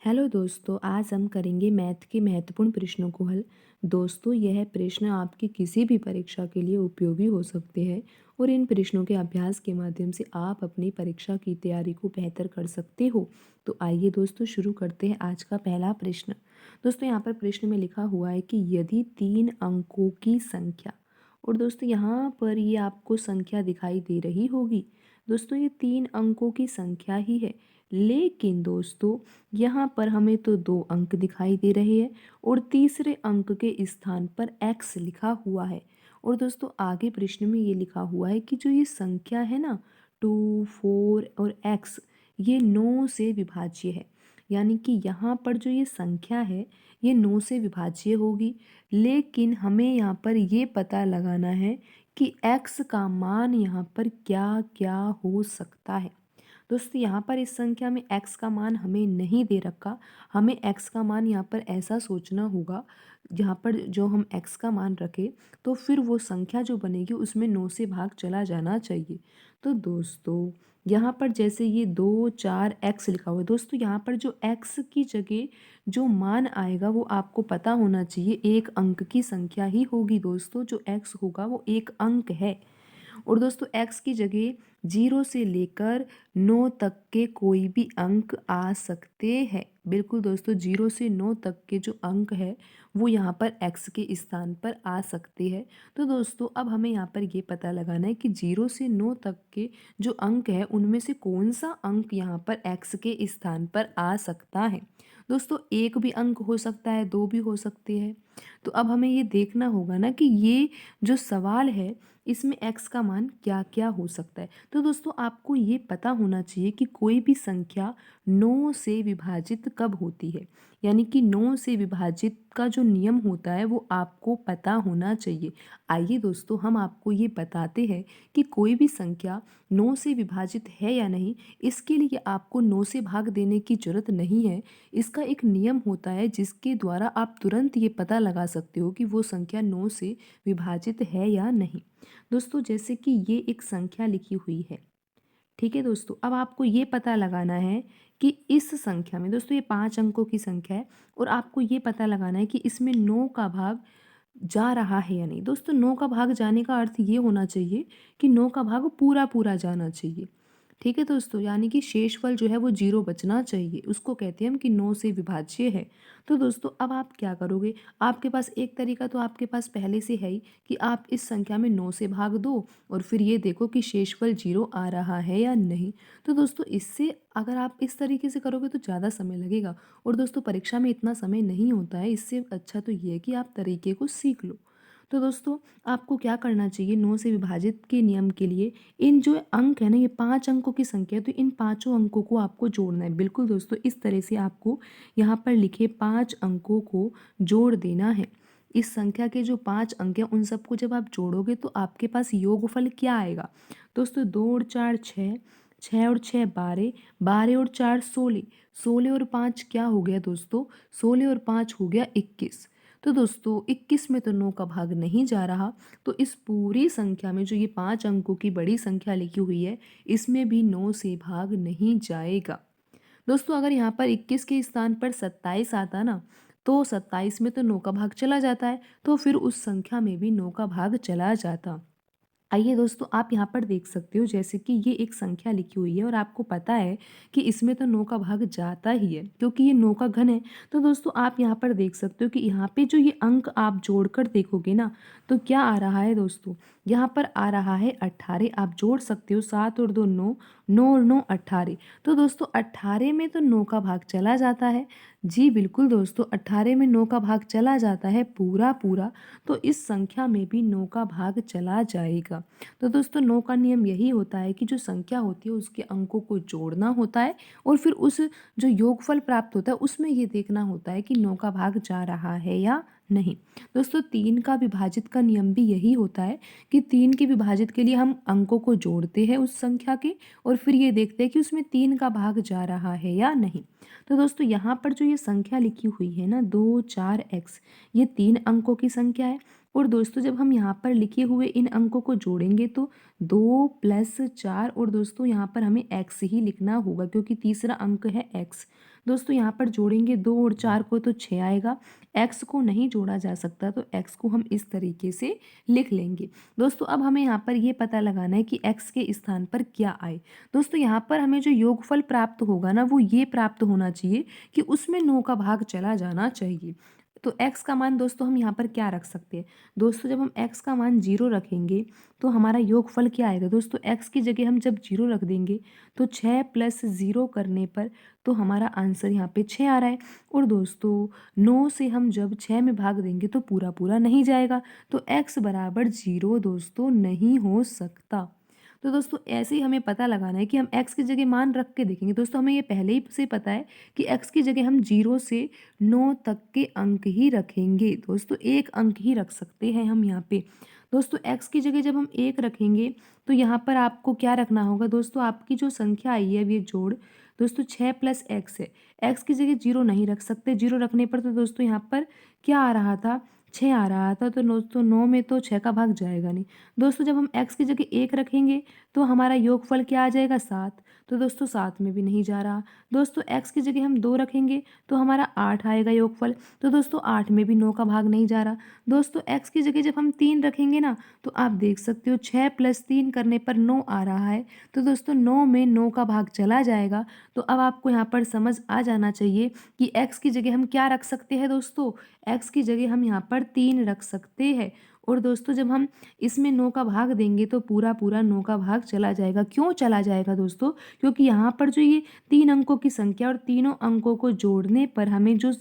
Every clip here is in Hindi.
हेलो दोस्तों, आज हम करेंगे मैथ के महत्वपूर्ण प्रश्नों को हल। दोस्तों, यह प्रश्न आपकी किसी भी परीक्षा के लिए उपयोगी हो सकते हैं और इन प्रश्नों के अभ्यास के माध्यम से आप अपनी परीक्षा की तैयारी को बेहतर कर सकते हो। तो आइए दोस्तों शुरू करते हैं आज का पहला प्रश्न। दोस्तों, यहाँ पर प्रश्न में लिखा हुआ है कि यदि 3 अंकों की संख्या, और दोस्तों यहाँ पर ये आपको संख्या दिखाई दे रही होगी। दोस्तों, ये 3 अंकों की संख्या ही है, लेकिन दोस्तों यहाँ पर हमें तो 2 अंक दिखाई दे रहे हैं और तीसरे अंक के स्थान पर x लिखा हुआ है। और दोस्तों आगे प्रश्न में ये लिखा हुआ है कि जो ये संख्या है ना, 2, 4 और x, ये 9 से विभाज्य है। यानी कि यहाँ पर जो ये संख्या है ये 9 से विभाज्य होगी, लेकिन हमें यहाँ पर ये पता लगाना है कि x का मान यहाँ पर क्या क्या हो सकता है। दोस्तों यहाँ पर इस संख्या में x का मान हमें नहीं दे रखा। हमें x का मान यहाँ पर ऐसा सोचना होगा, यहाँ पर जो हम x का मान रखें तो फिर वो संख्या जो बनेगी उसमें 9 से भाग चला जाना चाहिए। तो दोस्तों यहाँ पर जैसे ये 2, 4 x लिखा हुआ है, दोस्तों यहाँ पर जो x की जगह जो मान आएगा वो आपको पता होना चाहिए, एक अंक की संख्या ही होगी। दोस्तों जो x होगा वो एक अंक है। और दोस्तों x की जगह 0 से लेकर 9 तक के कोई भी अंक आ सकते हैं। बिल्कुल दोस्तों, 0 से 9 तक के जो अंक है वो यहाँ पर x के स्थान पर आ सकते हैं। तो दोस्तों अब हमें यहाँ पर ये पता लगाना है कि 0 से 9 तक के जो अंक है उनमें से कौन सा अंक यहाँ पर x के स्थान पर आ सकता है। दोस्तों एक भी अंक हो सकता है, दो भी हो सकते हैं। तो अब हमें ये देखना होगा ना कि ये जो सवाल है इसमें x का मान क्या क्या हो सकता है। तो दोस्तों आपको ये पता होना चाहिए कि कोई भी संख्या 9 से विभाजित कब होती है, यानी कि 9 से विभाजित का जो नियम होता है वो आपको पता होना चाहिए। आइए दोस्तों हम आपको ये बताते हैं कि कोई भी संख्या 9 से विभाजित है या नहीं। इसके लिए आपको 9 से भाग देने की जरूरत नहीं है। इसका एक नियम होता है जिसके द्वारा आप तुरंत ये पता लगा सकते हो कि वो संख्या 9 से विभाजित है या नहीं। दोस्तों जैसे कि ये एक संख्या लिखी हुई है, ठीक है दोस्तों। अब आपको ये पता लगाना है कि इस संख्या में, दोस्तों ये 5 अंकों की संख्या है और आपको ये पता लगाना है कि इसमें 9 का भाग जा रहा है या नहीं। दोस्तों 9 का भाग जाने का अर्थ ये होना चाहिए कि 9 का भाग पूरा पूरा जाना चाहिए, ठीक है दोस्तों। यानी कि शेषफल जो है वो 0 बचना चाहिए, उसको कहते हैं हम कि 9 से विभाज्य है। तो दोस्तों अब आप क्या करोगे, आपके पास एक तरीका तो आपके पास पहले से है ही कि आप इस संख्या में 9 से भाग दो और फिर ये देखो कि शेषफल 0 आ रहा है या नहीं। तो दोस्तों इससे अगर आप इस तरीके से करोगे तो ज़्यादा समय लगेगा और दोस्तों परीक्षा में इतना समय नहीं होता है। इससे अच्छा तो ये है कि आप तरीके को सीख लो। तो दोस्तों आपको क्या करना चाहिए, 9 से विभाजित के नियम के लिए इन जो अंक है ना, ये 5 अंकों की संख्या है, तो इन पाँचों अंकों को आपको जोड़ना है। बिल्कुल दोस्तों इस तरह से आपको यहाँ पर लिखे 5 अंकों को जोड़ देना है। इस संख्या के जो 5 अंक हैं उन सबको जब आप जोड़ोगे तो आपके पास योगफल क्या आएगा। दोस्तों 2 और 4 6, 6 और 6 12, 12 और 4 16, 16 और 5 क्या हो गया दोस्तों, 16 और 5 हो गया 21। तो दोस्तों 21 में तो 9 का भाग नहीं जा रहा, तो इस पूरी संख्या में जो ये 5 अंकों की बड़ी संख्या लिखी हुई है इसमें भी 9 से भाग नहीं जाएगा। दोस्तों अगर यहाँ पर 21 के स्थान पर 27 आता ना, तो 27 में तो 9 का भाग चला जाता है, तो फिर उस संख्या में भी 9 का भाग चला जाता। आइए दोस्तों आप यहाँ पर देख सकते हो जैसे कि ये एक संख्या लिखी हुई है और आपको पता है कि इसमें तो 9 का भाग जाता ही है क्योंकि ये 9 का घन है। तो दोस्तों आप यहाँ पर देख सकते हो कि यहाँ पे जो ये अंक आप जोड़कर देखोगे ना, तो क्या आ रहा है दोस्तों, यहाँ पर आ रहा है 18। आप जोड़ सकते हो, 7 और 2 9, 9 और 9 18। तो दोस्तों 18 में तो 9 का भाग चला जाता है। जी बिल्कुल दोस्तों, 18 में 9 का भाग चला जाता है पूरा पूरा, तो इस संख्या में भी 9 का भाग चला जाएगा। तो दोस्तों 9 का नियम यही होता है कि जो संख्या होती है उसके अंकों को जोड़ना होता है और फिर उस जो योगफल प्राप्त होता है उसमें ये देखना होता है कि 9 का भाग जा रहा है या नहीं। दोस्तों 3 का विभाजित का नियम भी यही होता है कि 3 के विभाजित के लिए हम अंकों को जोड़ते हैं उस संख्या के और फिर ये देखते हैं कि उसमें 3 का भाग जा रहा है या नहीं। तो दोस्तों यहाँ पर जो ये संख्या लिखी हुई है ना 2 4 x, ये 3 अंकों की संख्या है। और दोस्तों जब हम यहाँ पर लिखे हुए इन अंकों को जोड़ेंगे तो 2 + 4, और दोस्तों यहाँ पर हमें x ही लिखना होगा क्योंकि तीसरा अंक है x। दोस्तों यहाँ पर जोड़ेंगे 2 और 4 को तो 6 आएगा। x को नहीं जोड़ा जा सकता तो x को हम इस तरीके से लिख लेंगे। दोस्तों अब हमें यहाँ पर ये पता लगाना है कि x के स्थान पर क्या आए। दोस्तों यहाँ पर हमें जो योगफल प्राप्त होगा ना वो ये प्राप्त होना चाहिए कि उसमें 9 का भाग चला जाना चाहिए। तो x का मान दोस्तों हम यहाँ पर क्या रख सकते हैं। दोस्तों जब हम x का मान 0 रखेंगे तो हमारा योगफल क्या आएगा। दोस्तों x की जगह हम जब 0 रख देंगे तो 6 + 0 करने पर तो हमारा आंसर यहाँ पे 6 आ रहा है। और दोस्तों 9 से हम जब 6 में भाग देंगे तो पूरा पूरा नहीं जाएगा, तो x बराबर 0 दोस्तों नहीं हो सकता। तो दोस्तों ऐसे ही हमें पता लगाना है कि हम x की जगह मान रख के देखेंगे। दोस्तों हमें ये पहले ही से पता है कि x की जगह हम 0 से 9 तक के अंक ही रखेंगे। दोस्तों एक अंक ही रख सकते हैं हम यहाँ पे। दोस्तों x की जगह जब हम 1 रखेंगे तो यहाँ पर आपको क्या रखना होगा। दोस्तों आपकी जो संख्या आई है ये जोड़ दोस्तों 6 + x है। x की जगह 0 नहीं रख सकते, 0 रखने पर तो दोस्तों यहाँ पर क्या आ रहा था, 6 आ रहा था। तो दोस्तों 9 में तो 6 का भाग जाएगा नहीं। दोस्तों जब हम x की जगह 1 रखेंगे तो हमारा योगफल क्या आ जाएगा, 7। तो दोस्तों 7 में भी नहीं जा रहा। दोस्तों x की जगह हम 2 रखेंगे तो हमारा 8 आएगा योगफल। तो दोस्तों 8 में भी 9 का भाग नहीं जा रहा। दोस्तों x की जगह जब हम 3 रखेंगे ना तो आप देख सकते हो 6 + 3 करने पर 9 आ रहा है। तो दोस्तों 9 में 9 का भाग चला जाएगा। तो अब आपको यहाँ पर समझ आ जाना चाहिए कि x की जगह हम क्या रख सकते हैं। दोस्तों x की जगह हम यहाँ पर 3 रख सकते हैं। और दोस्तों जब हम इसमें 9 का भाग देंगे तो पूरा पूरा 9 का भाग चला जाएगा। क्यों चला जाएगा दोस्तों, क्योंकि यहाँ पर जो ये 3 अंकों की संख्या और तीनों अंकों को जोड़ने पर हमें जो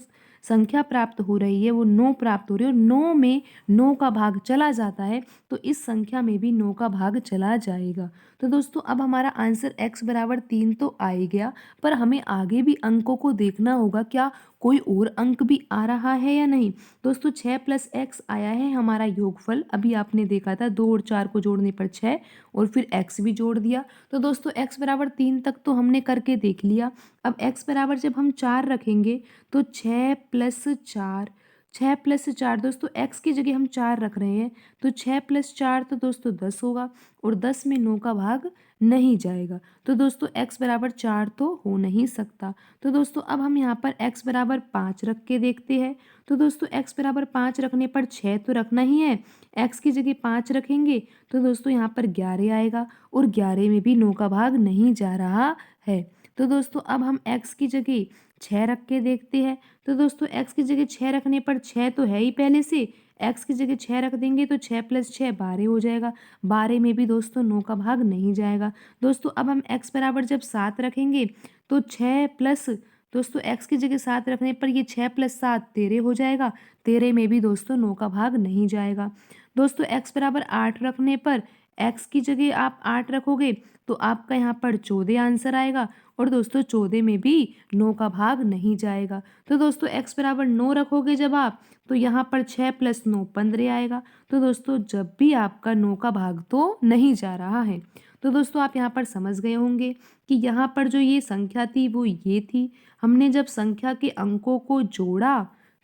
संख्या प्राप्त हो रही है वो 9 प्राप्त हो रही है। और 9 में 9 का भाग चला जाता है तो इस संख्या में भी 9 का भाग चला जाएगा। तो दोस्तों अब हमारा आंसर x बराबर 3 तो आ ही गया, पर हमें आगे भी अंकों को देखना होगा, क्या कोई और अंक भी आ रहा है या नहीं। दोस्तों 6 + x आया है हमारा योगफल। अभी आपने देखा था 2 और 4 को जोड़ने पर 6 और फिर x भी जोड़ दिया। तो दोस्तों x बराबर 3 तक तो हमने करके देख लिया। अब x बराबर जब हम 4 रखेंगे तो 6 + 4, 6 + 4 दोस्तों x की जगह हम 4 रख रहे हैं तो 6 + 4 तो दोस्तों 10 होगा। और 10 में 9 का भाग नहीं जाएगा। तो दोस्तों x बराबर 4 तो हो नहीं सकता। तो दोस्तों अब हम यहाँ पर x बराबर 5 रख के देखते हैं। तो दोस्तों x बराबर 5 रखने पर 6 तो रखना ही है। x की जगह 5 रखेंगे तो दोस्तों यहाँ पर 11 आएगा और 11 में भी 9 का भाग नहीं जा रहा है। तो दोस्तों अब हम x की जगह 6 रख के देखते हैं। तो दोस्तों x की जगह 6 रखने पर 6 तो है ही पहले से, x की जगह 6 रख देंगे तो 6 + 6 12 हो जाएगा। 12 में भी दोस्तों 9 का भाग नहीं जाएगा। दोस्तों अब हम x बराबर जब 7 रखेंगे तो 6 प्लस दोस्तों x की जगह 7 रखने पर ये 6 + 7 13 हो जाएगा। 13 में भी दोस्तों 9 का भाग नहीं जाएगा। दोस्तों x बराबर 8 रखने पर x की जगह आप 8 रखोगे तो आपका यहाँ पर 14 आंसर आएगा। और दोस्तों 14 में भी 9 का भाग नहीं जाएगा। तो दोस्तों x बराबर 9 रखोगे जब आप तो यहाँ पर 6 + 9 15 आएगा। तो दोस्तों जब भी आपका 9 का भाग तो नहीं जा रहा है। तो दोस्तों आप यहाँ पर समझ गए होंगे कि यहाँ पर जो ये संख्या थी वो ये थी। हमने जब संख्या के अंकों को जोड़ा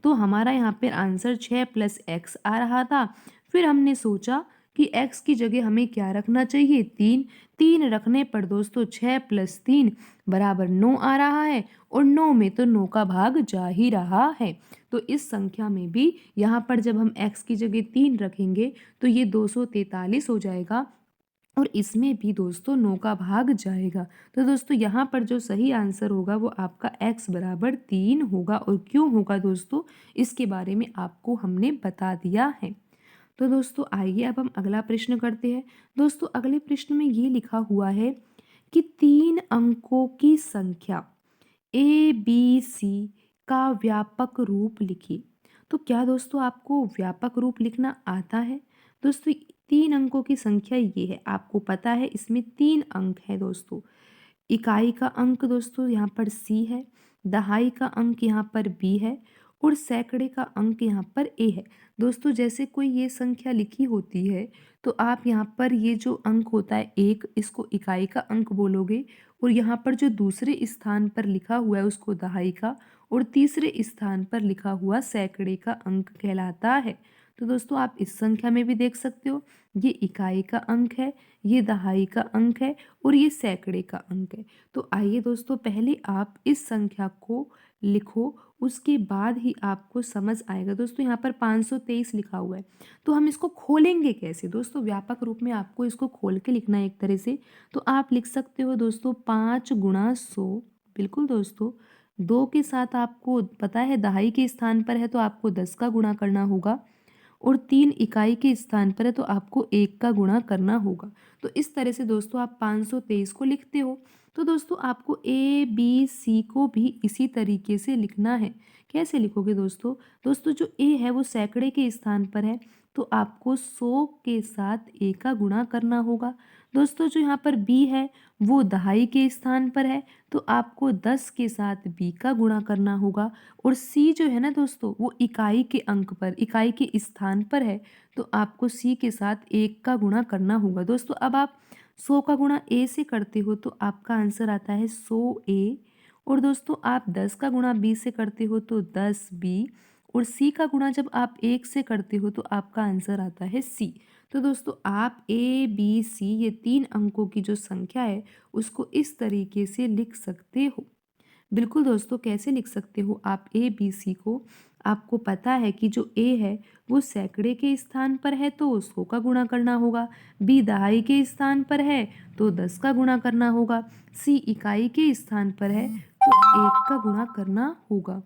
तो हमारा यहाँ पर आंसर 6 + x आ रहा था। फिर हमने सोचा कि x की जगह हमें क्या रखना चाहिए, 3। 3 रखने पर दोस्तों 6 + 3 बराबर 9 आ रहा है और 9 में तो 9 का भाग जा ही रहा है। तो इस संख्या में भी यहाँ पर जब हम x की जगह 3 रखेंगे तो ये 243 हो जाएगा और इसमें भी दोस्तों 9 का भाग जाएगा। तो दोस्तों यहाँ पर जो सही आंसर होगा वो आपका x बराबर 3 होगा। और क्यों होगा दोस्तों, इसके बारे में आपको हमने बता दिया है। तो दोस्तों आइए अब हम अगला प्रश्न करते हैं। दोस्तों अगले प्रश्न में ये लिखा हुआ है कि 3 अंकों की संख्या ABC का व्यापक रूप लिखिए। तो क्या दोस्तों आपको व्यापक रूप लिखना आता है। दोस्तों 3 अंकों की संख्या ये है, आपको पता है इसमें 3 अंक है दोस्तों। इकाई का अंक दोस्तों यहाँ पर C है, दहाई का अंक यहाँ पर B है और सैकड़े का अंक यहाँ पर A है। दोस्तों जैसे कोई ये संख्या लिखी होती है तो आप यहाँ पर ये जो अंक होता है 1, इसको इकाई का अंक बोलोगे और यहाँ पर जो दूसरे स्थान पर लिखा हुआ है उसको दहाई का और तीसरे स्थान पर लिखा हुआ सैकड़े का अंक कहलाता है। तो दोस्तों आप इस संख्या में भी देख सकते हो, ये इकाई का अंक है, ये दहाई का अंक है और ये सैकड़े का अंक है। तो आइए दोस्तों पहले आप इस संख्या को लिखो, उसके बाद ही आपको समझ आएगा। दोस्तों यहाँ पर 523 लिखा हुआ है, तो हम इसको खोलेंगे कैसे? दोस्तों व्यापक रूप में आपको इसको खोल के लिखना है एक तरह से। तो आप लिख सकते हो दोस्तों 5 गुणा 100। बिल्कुल दोस्तों, 2 के साथ आपको पता है दहाई के स्थान पर है तो आपको 10 का गुणा करना होगा, और 3 इकाई के स्थान पर है तो आपको 1 का गुणा करना होगा। तो इस तरह से दोस्तों आप 523 को लिखते हो। तो दोस्तों आपको ए बी सी को भी इसी तरीके से लिखना है। कैसे लिखोगे दोस्तों? दोस्तों जो ए है वो सैकड़े के स्थान पर है तो आपको 100 के साथ ए का गुणा करना होगा। दोस्तों जो यहाँ पर बी है वो दहाई के स्थान पर है तो आपको 10 के साथ बी का गुणा करना होगा। और सी जो है ना दोस्तों वो इकाई के अंक पर, इकाई के स्थान पर है तो आपको सी के साथ 1 का गुणा करना होगा। दोस्तों अब आप 100 का गुणा ए से करते हो तो आपका आंसर आता है 100 ए, और दोस्तों आप 10 का गुणा बी से करते हो तो 10 बी, और सी का गुणा जब आप 1 से करते हो तो आपका आंसर आता है सी। तो दोस्तों आप ए बी सी ये 3 अंकों की जो संख्या है उसको इस तरीके से लिख सकते हो। बिल्कुल दोस्तों, कैसे लिख सकते हो आप ए बी सी को? आपको पता है कि जो ए है वो सैकड़े के स्थान पर है तो 100 का गुणा करना होगा, बी दहाई के स्थान पर है तो 10 का गुणा करना होगा, सी इकाई के स्थान पर है तो 1 का गुणा करना होगा।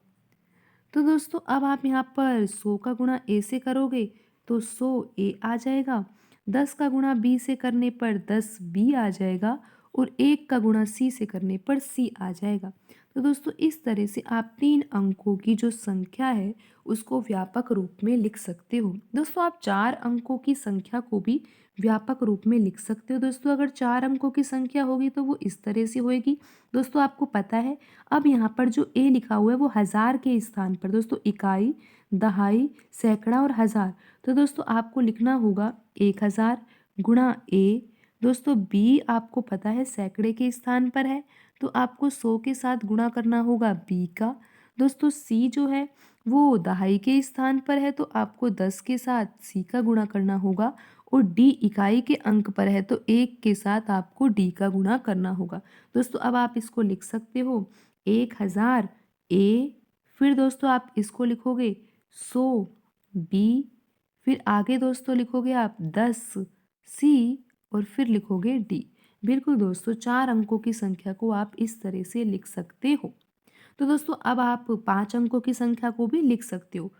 तो दोस्तों अब आप यहाँ पर 100 का गुणा ए से करोगे तो 100 ए आ जाएगा, 10 का गुणा बी से करने पर 10 बी आ जाएगा, और 1 का गुणा सी से करने पर सी आ जाएगा। तो दोस्तों इस तरह से आप 3 अंकों की जो संख्या है उसको व्यापक रूप में लिख सकते हो। दोस्तों आप 4 अंकों की संख्या को भी व्यापक रूप में लिख सकते हो। दोस्तों अगर 4 अंकों की संख्या होगी तो वो इस तरह से होएगी। दोस्तों आपको पता है अब यहाँ पर जो ए लिखा हुआ है वो हज़ार के स्थान पर, दोस्तों इकाई, दहाई, सैकड़ा और हज़ार, तो दोस्तों आपको लिखना होगा 1000 गुणा ए। दोस्तों बी आपको पता है सैकड़े के स्थान पर है तो आपको 100 के साथ गुणा करना होगा बी का। दोस्तों सी जो है वो दहाई के स्थान पर है तो आपको 10 के साथ सी का गुणा करना होगा, और डी इकाई के अंक पर है तो 1 के साथ आपको डी का गुणा करना होगा। दोस्तों अब आप इसको लिख सकते हो 1000 ए, फिर दोस्तों आप इसको लिखोगे 100 बी, फिर आगे दोस्तों लिखोगे आप 10 सी, और फिर लिखोगे डी। बिल्कुल दोस्तों 4 अंकों की संख्या को आप इस तरह से लिख सकते हो। तो दोस्तों अब आप 5 अंकों की संख्या को भी लिख सकते हो।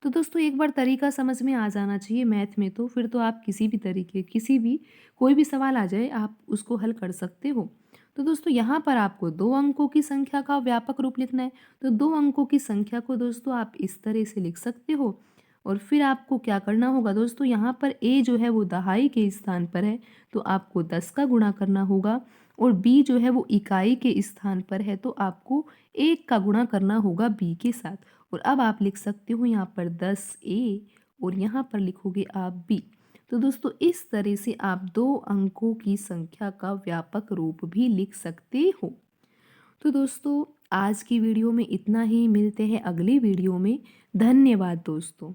तो दोस्तों एक बार तरीका समझ में आ जाना चाहिए मैथ में, तो फिर तो आप किसी भी तरीके, किसी भी कोई भी सवाल आ जाए आप उसको हल कर सकते हो। तो दोस्तों यहाँ पर आपको 2 अंकों की संख्या का व्यापक रूप लिखना है, तो 2 अंकों की संख्या को दोस्तों आप इस तरह से लिख सकते हो। और फिर आपको क्या करना होगा दोस्तों, यहाँ पर ए जो है वो दहाई के स्थान पर है तो आपको 10 का गुणा करना होगा, और बी जो है वो इकाई के स्थान पर है तो आपको 1 का गुणा करना होगा बी के साथ। और अब आप लिख सकते हो यहाँ पर 10 ए, और यहाँ पर लिखोगे आप बी। तो दोस्तों इस तरह से आप 2 अंकों की संख्या का व्यापक रूप भी लिख सकते हो। तो दोस्तों आज की वीडियो में इतना ही, मिलते हैं अगली वीडियो में। धन्यवाद दोस्तों।